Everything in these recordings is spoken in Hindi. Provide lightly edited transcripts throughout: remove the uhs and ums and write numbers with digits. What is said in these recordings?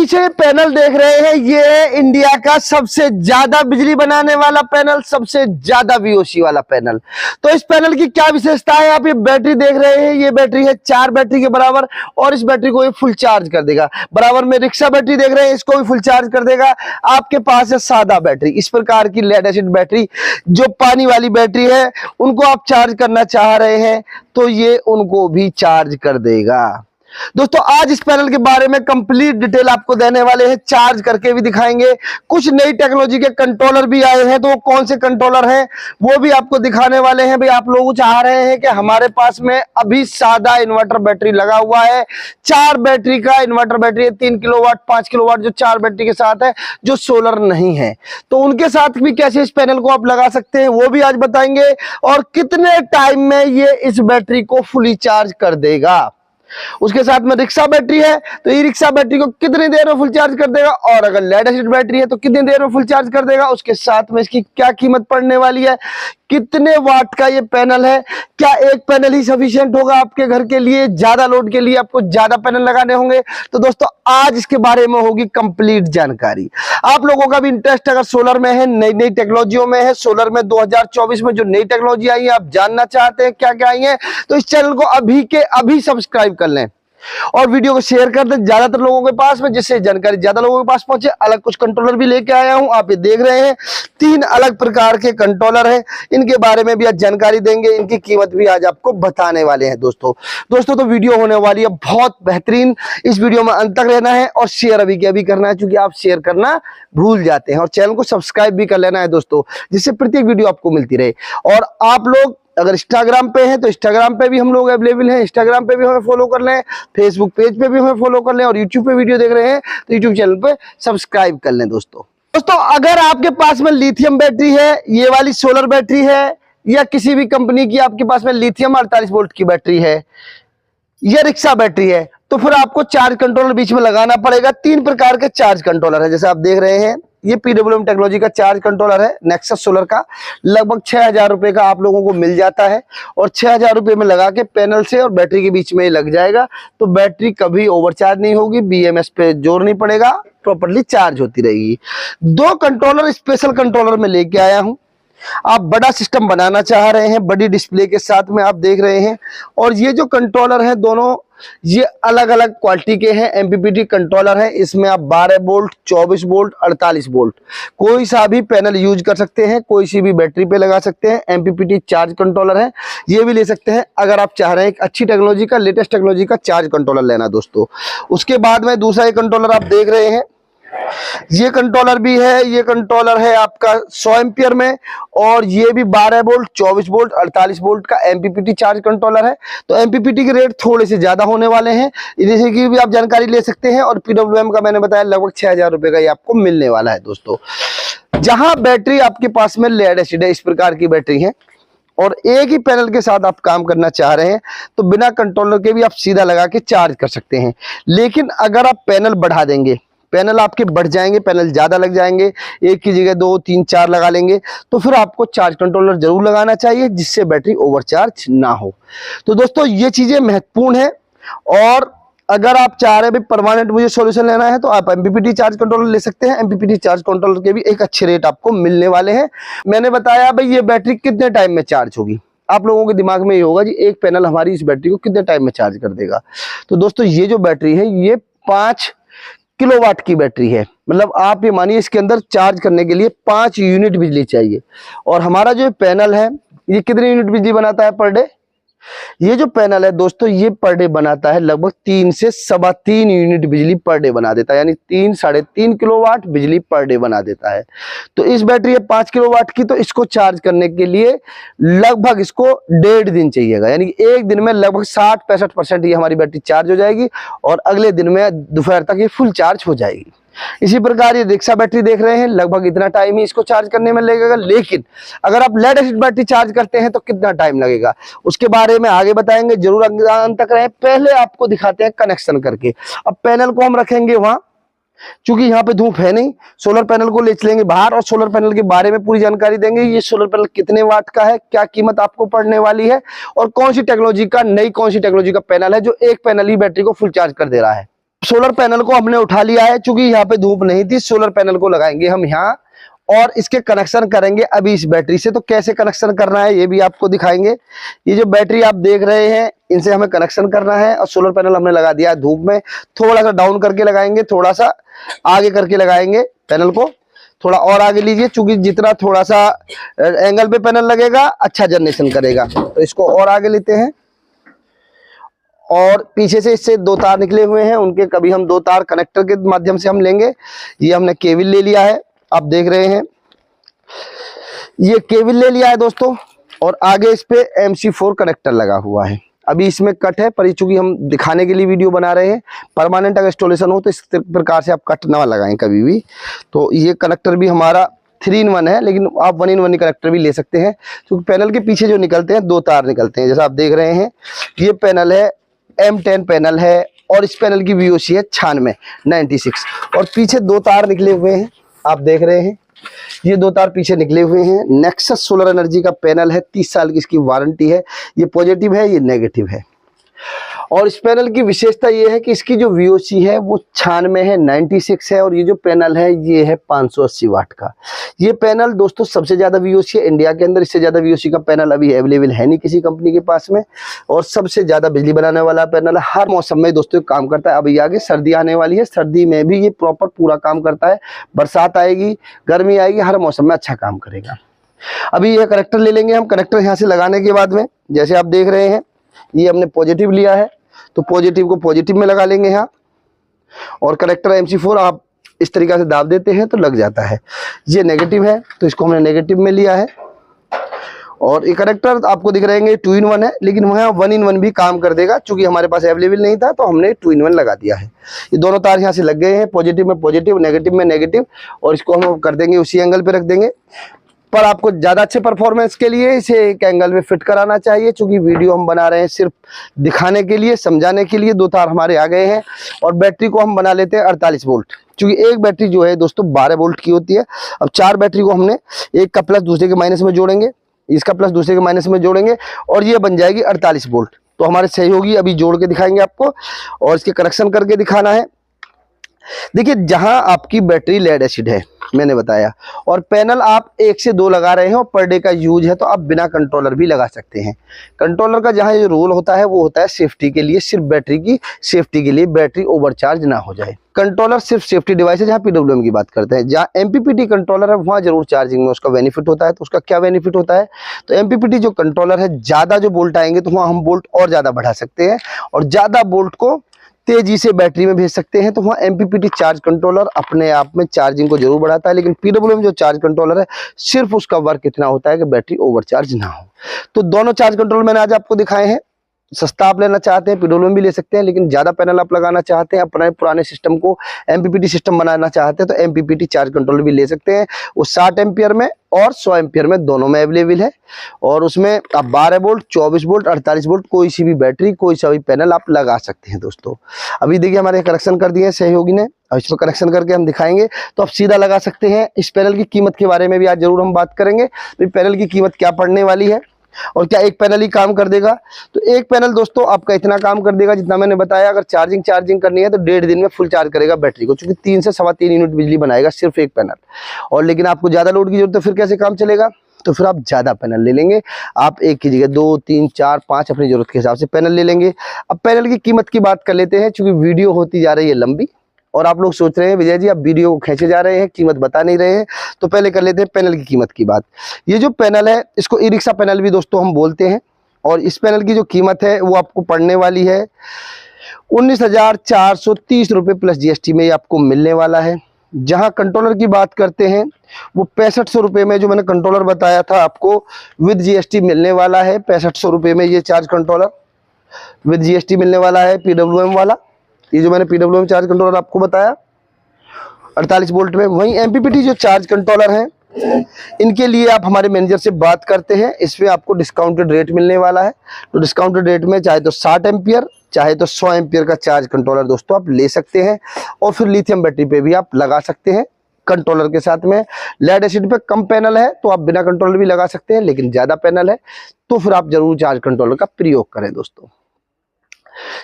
पीछे पैनल देख रहे हैं, ये है इंडिया का सबसे ज्यादा बिजली बनाने वाला पैनल, सबसे ज्यादा वीओसी वाला पैनल। तो इस पैनल की क्या विशेषता है, आप ये बैटरी देख रहे हैं, ये बैटरी है 4 बैटरी के बराबर और इस बैटरी को ये फुल चार्ज कर देगा। बराबर में रिक्शा बैटरी देख रहे हैं, इसको भी फुल चार्ज कर देगा। आपके पास है सादा बैटरी, इस प्रकार की लेड एसिड बैटरी जो पानी वाली बैटरी है, उनको आप चार्ज करना चाह रहे हैं तो ये उनको भी चार्ज कर देगा। दोस्तों आज इस पैनल के बारे में कंप्लीट डिटेल आपको देने वाले हैं, चार्ज करके भी दिखाएंगे। कुछ नई टेक्नोलॉजी के कंट्रोलर भी आए हैं, तो वो कौन से कंट्रोलर हैं वो भी आपको दिखाने वाले हैं। भाई आप लोग चाह रहे हैं कि हमारे पास में अभी सादा इन्वर्टर बैटरी लगा हुआ है, 4 बैटरी का इन्वर्टर बैटरी है, 3 किलोवाट 5 किलोवाट जो 4 बैटरी के साथ है, जो सोलर नहीं है, तो उनके साथ भी कैसे इस पैनल को आप लगा सकते हैं वो भी आज बताएंगे। और कितने टाइम में ये इस बैटरी को फुली चार्ज कर देगा। उसके साथ में रिक्शा बैटरी है, तो ई रिक्शा बैटरी को कितनी देर में फुल चार्ज कर देगा, और अगर लेड एसिड बैटरी है तो कितनी देर में फुल चार्ज कर देगा। उसके साथ में इसकी क्या कीमत पड़ने वाली है, कितने वाट का ये पैनल है, क्या एक पैनल ही सफिशिएंट होगा आपके घर के लिए, ज्यादा लोड के लिए आपको ज्यादा पैनल लगाने होंगे। तो दोस्तों आज इसके बारे में होगी कंप्लीट जानकारी। आप लोगों का भी इंटरेस्ट अगर सोलर में है, नई नई टेक्नोलॉजियों में है, सोलर में 2024 में जो नई टेक्नोलॉजी आई है आप जानना चाहते हैं क्या क्या आई है, तो इस चैनल को अभी के अभी सब्सक्राइब कर लें और वीडियो को शेयर कर दें ज्यादातर लोगों के पास में, जिससे जानकारी ज्यादा लोगों के पास पहुंचे। अलग कुछ कंट्रोलर भी लेके आया हूं, आप ये देख रहे हैं 3 अलग प्रकार के कंट्रोलर हैं, इनके बारे में भी आज जानकारी देंगे, इनकी कीमत भी आज आपको बताने वाले हैं। दोस्तों तो वीडियो होने वाली है बहुत बेहतरीन, इस वीडियो में अंत तक रहना है और शेयर अभी के अभी करना है, क्योंकि आप शेयर करना भूल जाते हैं, और चैनल को सब्सक्राइब भी कर लेना है दोस्तों, जिससे प्रत्येक वीडियो आपको मिलती रहे। और आप लोग अगर इंस्टाग्राम पे हैं तो इंस्टाग्राम पे भी हम लोग अवेलेबल हैं, इंस्टाग्राम पे भी हमें फॉलो कर लें, फेसबुक पेज पे भी हमें फॉलो कर लें, और यूट्यूब पे वीडियो देख रहे हैं तो यूट्यूब चैनल पे सब्सक्राइब कर लें। दोस्तों अगर आपके पास में लिथियम बैटरी है, ये वाली सोलर बैटरी है, या किसी भी कंपनी की आपके पास में लिथियम 48 वोल्ट की बैटरी है, या रिक्शा बैटरी है, तो फिर आपको चार्ज कंट्रोलर बीच में लगाना पड़ेगा। 3 प्रकार के चार्ज कंट्रोलर है, जैसे आप देख रहे हैं ये PWM टेक्नोलॉजी का चार्ज कंट्रोलर है नेक्सस सोलर का, लगभग 6000 रुपए का आप लोगों को मिल जाता है, और 6000 रुपए में लगा के पैनल से और बैटरी के बीच में लग जाएगा, तो बैटरी कभी ओवरचार्ज नहीं होगी, BMS पे जोर नहीं पड़ेगा, प्रॉपर्ली चार्ज होती रहेगी। 2 कंट्रोलर स्पेशल कंट्रोलर में लेके आया हूं। आप बड़ा सिस्टम बनाना चाह रहे हैं, बड़ी डिस्प्ले के साथ में आप देख रहे हैं, और ये जो कंट्रोलर हैं दोनों ये अलग अलग क्वालिटी के हैं, MPPT कंट्रोलर है। इसमें आप 12 वोल्ट 24 वोल्ट 48 वोल्ट कोई सा भी पैनल यूज कर सकते हैं, कोई सी भी बैटरी पे लगा सकते हैं। MPPT चार्ज कंट्रोलर है, ये भी ले सकते हैं अगर आप चाह रहे हैं एक अच्छी टेक्नोलॉजी का, लेटेस्ट टेक्नोलॉजी का चार्ज कंट्रोलर लेना दोस्तों। उसके बाद में दूसरा एक कंट्रोलर आप देख रहे हैं, ये कंट्रोलर भी है, ये कंट्रोलर है आपका 100 एम्पियर में, और ये भी 12 वोल्ट 24 वोल्ट 48 वोल्ट का MPPT चार्ज कंट्रोलर है। तो MPPT के रेट थोड़े से ज्यादा होने वाले हैं, जैसे कि भी आप जानकारी ले सकते हैं, और PWM का मैंने बताया लगभग 6000 रुपए का ये आपको मिलने वाला है। दोस्तों जहां बैटरी आपके पास में लेड एसिड है, इस प्रकार की बैटरी है, और एक ही पैनल के साथ आप काम करना चाह रहे हैं, तो बिना कंट्रोलर के भी आप सीधा लगा के चार्ज कर सकते हैं। लेकिन अगर आप पैनल बढ़ा देंगे, पैनल आपके बढ़ जाएंगे, पैनल ज्यादा लग जाएंगे, एक की जगह 2 3 4 लगा लेंगे, तो फिर आपको चार्ज कंट्रोलर जरूर लगाना चाहिए, जिससे बैटरी ओवरचार्ज ना हो। तो दोस्तों ये चीजें महत्वपूर्ण है, और अगर आप चाह रहे हैं परमानेंट मुझे सॉल्यूशन लेना है, तो आप MPPT चार्ज कंट्रोलर ले सकते हैं। MPPT चार्ज कंट्रोलर के भी एक अच्छे रेट आपको मिलने वाले हैं। मैंने बताया भाई ये बैटरी कितने टाइम में चार्ज होगी, आप लोगों के दिमाग में ये होगा जी एक पैनल हमारी इस बैटरी को कितने टाइम में चार्ज कर देगा। तो दोस्तों ये जो बैटरी है ये 5 किलोवाट की बैटरी है, मतलब आप ये मानिए इसके अंदर चार्ज करने के लिए 5 यूनिट बिजली चाहिए। और हमारा जो पैनल है ये कितनी यूनिट बिजली बनाता है पर डे, ये जो पैनल है दोस्तों ये पर डे बनाता है लगभग 3 से 3.25 यूनिट बिजली पर डे बना देता है, यानी 3 साढ़े 3 किलोवाट बिजली पर डे बना देता है। तो इस बैटरी है 5 किलोवाट की, तो इसको चार्ज करने के लिए लगभग इसको 1.5 दिन चाहिएगा, यानी एक दिन में लगभग 60-65% ये हमारी बैटरी चार्ज हो जाएगी, और अगले दिन में दोपहर तक ये फुल चार्ज हो जाएगी। इसी प्रकार ये रिक्शा बैटरी देख रहे हैं, लगभग इतना टाइम ही इसको चार्ज करने में लगेगा। लेकिन अगर आप लेड एसिड बैटरी चार्ज करते हैं तो कितना टाइम लगेगा, उसके बारे में आगे बताएंगे, जरूर अंत तक रहे। पहले आपको दिखाते हैं कनेक्शन करके। अब पैनल को हम रखेंगे वहां, क्योंकि यहाँ पे धूप है नहीं, सोलर पैनल को ले चलेंगे बाहर, और सोलर पैनल के बारे में पूरी जानकारी देंगे। ये सोलर पैनल कितने वाट का है, क्या कीमत आपको पड़ने वाली है, और कौन सी टेक्नोलॉजी का, नई कौन सी टेक्नोलॉजी का पैनल है जो एक पैनल ही बैटरी को फुल चार्ज कर दे रहा है। सोलर पैनल को हमने उठा लिया है, चूंकि यहाँ पे धूप नहीं थी। सोलर पैनल को लगाएंगे हम यहाँ और इसके कनेक्शन करेंगे अभी इस बैटरी से। तो कैसे कनेक्शन करना है ये भी आपको दिखाएंगे। ये जो बैटरी आप देख रहे हैं इनसे हमें कनेक्शन करना है और सोलर पैनल हमने लगा दिया है धूप में। थोड़ा सा डाउन करके लगाएंगे, थोड़ा सा आगे करके लगाएंगे पैनल को, थोड़ा और आगे लीजिए, चूंकि जितना थोड़ा सा एंगल पे पैनल लगेगा अच्छा जनरेशन करेगा। तो इसको और आगे लेते हैं और पीछे से इससे 2 तार निकले हुए हैं, उनके कभी हम 2 तार कनेक्टर के माध्यम से हम लेंगे। ये हमने केबल ले लिया है, आप देख रहे हैं ये केबल ले लिया है दोस्तों, और आगे इस पे MC4 कनेक्टर लगा हुआ है। अभी इसमें कट है, पर चूंकि हम दिखाने के लिए वीडियो बना रहे हैं, परमानेंट अगर इंस्टॉलेशन हो तो इस प्रकार से आप कट ना लगाएं कभी भी। तो ये कनेक्टर भी हमारा 3-in-1 है, लेकिन आप 1-in-1 कनेक्टर भी ले सकते हैं, क्योंकि पैनल के पीछे जो निकलते हैं 2 तार निकलते हैं। जैसा आप देख रहे हैं ये पैनल है M10 पैनल है और इस पैनल की VOC है 96 और पीछे 2 तार निकले हुए हैं, आप देख रहे हैं ये 2 तार पीछे निकले हुए हैं। नेक्सस सोलर एनर्जी का पैनल है, 30 साल की इसकी वारंटी है। ये पॉजिटिव है, ये नेगेटिव है। और इस पैनल की विशेषता ये है कि इसकी जो VOC है वो 96 है, 96 है, और ये जो पैनल है ये है 580 वाट का। ये पैनल दोस्तों सबसे ज्यादा VOC है इंडिया के अंदर। इससे ज्यादा VOC का पैनल अभी अवेलेबल है नहीं किसी कंपनी के पास में, और सबसे ज्यादा बिजली बनाने वाला पैनल है। हर मौसम में दोस्तों काम करता है। अभी आगे सर्दी आने वाली है, सर्दी में भी ये प्रॉपर पूरा काम करता है। बरसात आएगी, गर्मी आएगी, हर मौसम में अच्छा काम करेगा। अभी यह कनेक्टर ले लेंगे हम। कनेक्टर यहाँ से लगाने के बाद में जैसे आप देख रहे हैं ये हमने पॉजिटिव लिया है, तो पॉजिटिव को पॉजिटिव में लगा लेंगे यहाँ, और कनेक्टर MC4 आप इस तरीके से दाब देते हैं तो लग जाता है। ये नेगेटिव है तो इसको हमने नेगेटिव में लिया है। और ये कनेक्टर आपको दिख रहे हैं 2-in-1 है, लेकिन वहाँ 1-in-1 भी काम कर देगा। चूंकि हमारे पास अवेलेबल नहीं था तो हमने 2-in-1 लगा दिया है। ये दोनों तार यहाँ से लग गए हैं, पॉजिटिव में पॉजिटिव, नेगेटिव में नेगेटिव, और इसको हम कर देंगे उसी एंगल पे रख देंगे। पर आपको ज़्यादा अच्छे परफॉर्मेंस के लिए इसे एक एंगल में फिट कराना चाहिए, क्योंकि वीडियो हम बना रहे हैं सिर्फ दिखाने के लिए, समझाने के लिए। 2 तार हमारे आ गए हैं और बैटरी को हम बना लेते हैं 48 वोल्ट, क्योंकि एक बैटरी जो है दोस्तों 12 वोल्ट की होती है। अब 4 बैटरी को हमने एक का प्लस दूसरे के माइनस में जोड़ेंगे, इसका प्लस दूसरे के माइनस में जोड़ेंगे, और ये बन जाएगी 48 वोल्ट। तो हमारे सहयोगी अभी जोड़ के दिखाएंगे आपको, और इसके कनेक्शन करके दिखाना है। देखिए जहां आपकी बैटरी लेड एसिड है मैंने बताया, और पैनल आप 1 से 2 लगा रहे हैं और पर डे का यूज है, तो आप बिना कंट्रोलर भी लगा सकते हैं। कंट्रोलर का जहां ये रोल होता है वो होता है सेफ्टी के लिए, सिर्फ बैटरी की सेफ्टी के लिए, बैटरी ओवरचार्ज ना हो जाए। कंट्रोलर सिर्फ सेफ्टी डिवाइस है। जहां PWM की बात करते हैं, जहां MPPT कंट्रोलर है वहां जरूर चार्जिंग में उसका बेनिफिट होता है। तो उसका क्या बेनिफिट होता है, तो MPPT जो कंट्रोलर है, ज्यादा जो बोल्ट आएंगे तो वहां हम बोल्ट और ज्यादा बढ़ा सकते हैं, और ज्यादा बोल्ट को तेजी से बैटरी में भेज सकते हैं। तो वहाँ MPPT चार्ज कंट्रोलर अपने आप में चार्जिंग को जरूर बढ़ाता है, लेकिन PWM जो चार्ज कंट्रोलर है सिर्फ उसका वर्क इतना होता है कि बैटरी ओवरचार्ज ना हो। तो दोनों चार्ज कंट्रोलर मैंने आज आपको दिखाए हैं। सस्ता आप लेना चाहते हैं PWM भी ले सकते हैं, लेकिन ज्यादा पैनल आप लगाना चाहते हैं, अपने पुराने सिस्टम को MPPT सिस्टम बनाना चाहते हैं, तो MPPT चार्ज कंट्रोलर भी ले सकते हैं। वो 60 एम्पियर में और 100 एम्पियर में दोनों में अवेलेबल है, और उसमें आप 12 वोल्ट, 24 वोल्ट, 48 वोल्ट कोई सी भी बैटरी, कोई सा भी पैनल आप लगा सकते हैं दोस्तों। अभी देखिए हमारे कनेक्शन कर दिए हैं सहयोगी ने, अब इसको कनेक्शन करके हम दिखाएंगे तो आप सीधा लगा सकते हैं। इस पैनल की कीमत के बारे में भी आज जरूर हम बात करेंगे, पैनल की कीमत क्या पड़ने वाली है, और क्या एक पैनल ही काम कर देगा। तो एक पैनल दोस्तों आपका इतना काम कर देगा जितना मैंने बताया। अगर चार्जिंग करनी है तो 1.5 दिन में फुल चार्ज करेगा बैटरी को, क्योंकि 3 से 3.25 यूनिट बिजली बनाएगा सिर्फ एक पैनल। और लेकिन आपको ज्यादा लोड की जरूरत है, फिर कैसे काम चलेगा, तो फिर आप ज्यादा पैनल ले लेंगे। आप एक की जगह 2, 3, 4, 5 अपनी जरूरत के हिसाब से पैनल ले लेंगे। अब पैनल की कीमत की बात कर लेते हैं, क्योंकि वीडियो होती जा रही है लंबी, और आप लोग सोच रहे हैं विजय जी आप वीडियो को खींचे जा रहे हैं, कीमत बता नहीं रहे हैं। तो पहले कर लेते हैं पैनल की कीमत की बात। ये जो पैनल है इसको ई रिक्शा पैनल भी दोस्तों हम बोलते हैं, और इस पैनल की जो कीमत है वो आपको पड़ने वाली है 19,430 रुपये प्लस GST में ये आपको मिलने वाला है। जहां कंट्रोलर की बात करते हैं वो 6500 रुपये में, जो मैंने कंट्रोलर बताया था आपको विद GST मिलने वाला है। 6500 रुपये में ये चार्ज कंट्रोलर विद GST मिलने वाला है PWM वाला। ये जो मैंने PWM चार्ज कंट्रोलर आपको बताया 48 वोल्ट में। वहीं MPPT जो चार्ज कंट्रोलर है इनके लिए आप हमारे मैनेजर से बात करते हैं, इसमें आपको डिस्काउंटेड रेट मिलने वाला है। तो डिस्काउंटेड रेट में चाहे तो 60 एम्पियर चाहे तो 100 एम्पियर का चार्ज कंट्रोलर दोस्तों आप ले सकते हैं, और फिर लिथियम बैटरी पे भी आप लगा सकते हैं कंट्रोलर के साथ में। लेड एसिड पे कम पैनल है तो आप बिना कंट्रोलर भी लगा सकते हैं, लेकिन ज्यादा पैनल है तो फिर आप जरूर चार्ज कंट्रोलर का प्रयोग करें दोस्तों।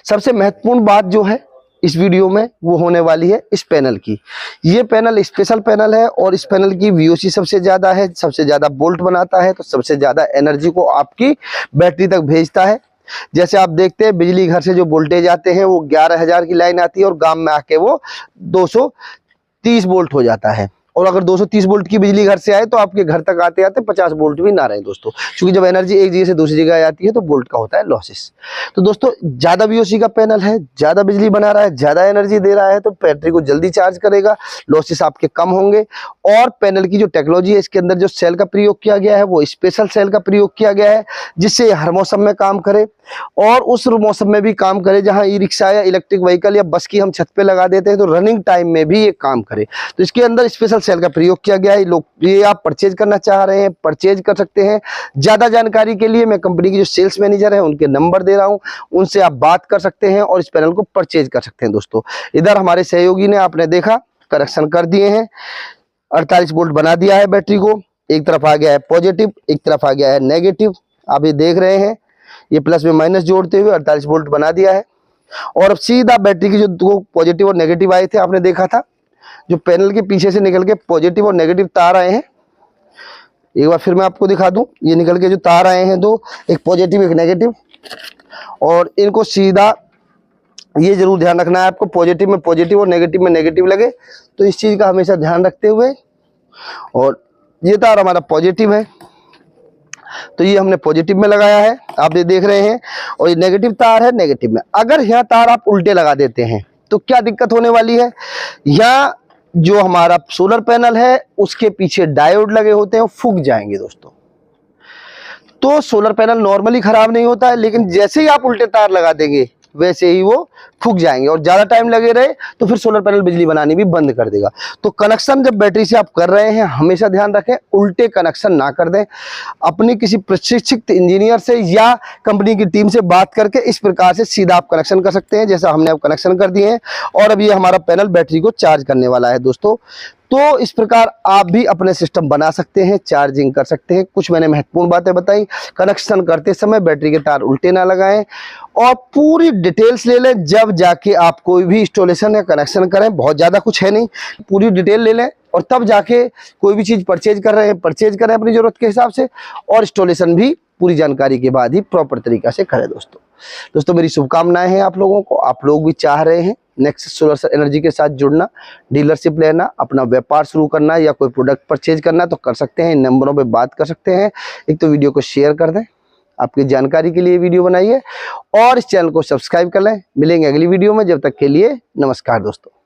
सबसे महत्वपूर्ण बात जो है इस वीडियो में वो होने वाली है इस पैनल की। ये पैनल स्पेशल पैनल है और इस पैनल की VOC सबसे ज़्यादा है, सबसे ज़्यादा वोल्ट बनाता है, तो सबसे ज़्यादा एनर्जी को आपकी बैटरी तक भेजता है। जैसे आप देखते हैं बिजली घर से जो वोल्टेज आते हैं वो 11,000 की लाइन आती है और गांव में आके वो 230 वोल्ट हो जाता है। और अगर 230 वोल्ट की बिजली घर से आए तो आपके घर तक आते आते 50 वोल्ट भी ना रहे दोस्तों, क्योंकि जब एनर्जी एक जगह से दूसरी जगह आती है तो वोल्ट का होता है लॉसेस। तो दोस्तों ज़्यादा VOC का पैनल है, ज़्यादा बिजली बना रहा है, ज़्यादा एनर्जी दे रहा है, तो बैटरी को जल्दी चार्ज करेगा, लॉसेस आपके कम होंगे। और पैनल की जो टेक्नोलॉजी है, इसके अंदर जो सेल का प्रयोग किया गया है वो स्पेशल सेल का प्रयोग किया गया है, जिससे हर मौसम में काम करे और उस मौसम में भी काम करे जहां ई-रिक्शा या इलेक्ट्रिक व्हीकल या बस की हम छत पे लगा देते हैं तो रनिंग टाइम में भी ये काम करे। तो इसके अंदर स्पेशल सेल का प्रयोग किया गया है। लोग ये आप परचेज करना चाह रहे हैं, परचेज कर सकते हैं। ज्यादा जानकारी के लिए मैं कंपनी की जो सेल्स मैनेजर है उनके नंबर दे रहा हूं, उनसे आप बात कर सकते हैं और इस पैनल को परचेज कर सकते हैं। दोस्तों इधर हमारे सहयोगी ने आपने देखा कनेक्शन कर दिए हैं, 48 वोल्ट बना दिया है बैटरी को। एक तरफ आ गया है पॉजिटिव, एक तरफ आ गया है नेगेटिव। आप ये देख रहे हैं, ये प्लस में माइनस जोड़ते हुए 48 वोल्ट बना दिया है। और अब सीधा बैटरी की जो दो पॉजिटिव और नेगेटिव आए थे आपने देखा था, जो पैनल के पीछे से निकल के पॉजिटिव और नेगेटिव तार आए हैं, एक बार फिर मैं आपको दिखा दूं। ये निकल के जो तार आए हैं दो, एक पॉजिटिव एक नेगेटिव, और इनको सीधा ये जरूर ध्यान रखना है आपको, पॉजिटिव में पॉजिटिव और नेगेटिव में नेगेटिव लगे, तो इस चीज का हमेशा ध्यान रखते हुए। और ये तार हमारा पॉजिटिव है तो ये हमने पॉजिटिव में लगाया है, आप ये देख रहे हैं। और ये नेगेटिव तार है नेगेटिव में। अगर यहाँ तार आप उल्टे लगा देते हैं तो क्या दिक्कत होने वाली है, यहाँ जो हमारा सोलर पैनल है उसके पीछे डायोड लगे होते हैं, वो फूक जाएंगे दोस्तों। तो सोलर पैनल नॉर्मली खराब नहीं होता है, लेकिन जैसे ही आप उल्टे तार लगा देंगे वैसे ही वो फूक जाएंगे और ज्यादा टाइम लगे रहे तो फिर सोलर पैनल बिजली बनानी भी बंद कर देगा। तो कनेक्शन जब बैटरी से आप कर रहे हैं हमेशा ध्यान रखें उल्टे कनेक्शन ना कर दें। अपनी किसी प्रशिक्षित इंजीनियर से या कंपनी की टीम से बात करके इस प्रकार से सीधा आप कनेक्शन कर सकते हैं, जैसा हमने अब कनेक्शन कर दिए हैं। और अब ये हमारा पैनल बैटरी को चार्ज करने वाला है दोस्तों। तो इस प्रकार आप भी अपने सिस्टम बना सकते हैं, चार्जिंग कर सकते हैं। कुछ मैंने महत्वपूर्ण बातें बताई, कनेक्शन करते समय बैटरी के तार उल्टे ना लगाएं और पूरी डिटेल्स ले लें जब जाके आप कोई भी इंस्टॉलेशन या कनेक्शन करें। बहुत ज़्यादा कुछ है नहीं, पूरी डिटेल ले लें और तब जाके कोई भी चीज़ परचेज कर रहे हैं परचेज करें अपनी ज़रूरत के हिसाब से, और इंस्टॉलेशन भी पूरी जानकारी के बाद ही प्रॉपर तरीका से करें। दोस्तों मेरी शुभकामनाएं हैं आप लोगों को। आप लोग भी चाह रहे हैं नेक्सस सोलर एनर्जी के साथ जुड़ना, डीलरशिप लेना, अपना व्यापार शुरू करना या कोई प्रोडक्ट परचेज करना, तो कर सकते हैं। इन नंबरों पे बात कर सकते हैं। एक तो वीडियो को शेयर कर दें, आपकी जानकारी के लिए वीडियो बनाई है, और इस चैनल को सब्सक्राइब कर लें। मिलेंगे अगली वीडियो में, जब तक के लिए नमस्कार दोस्तों।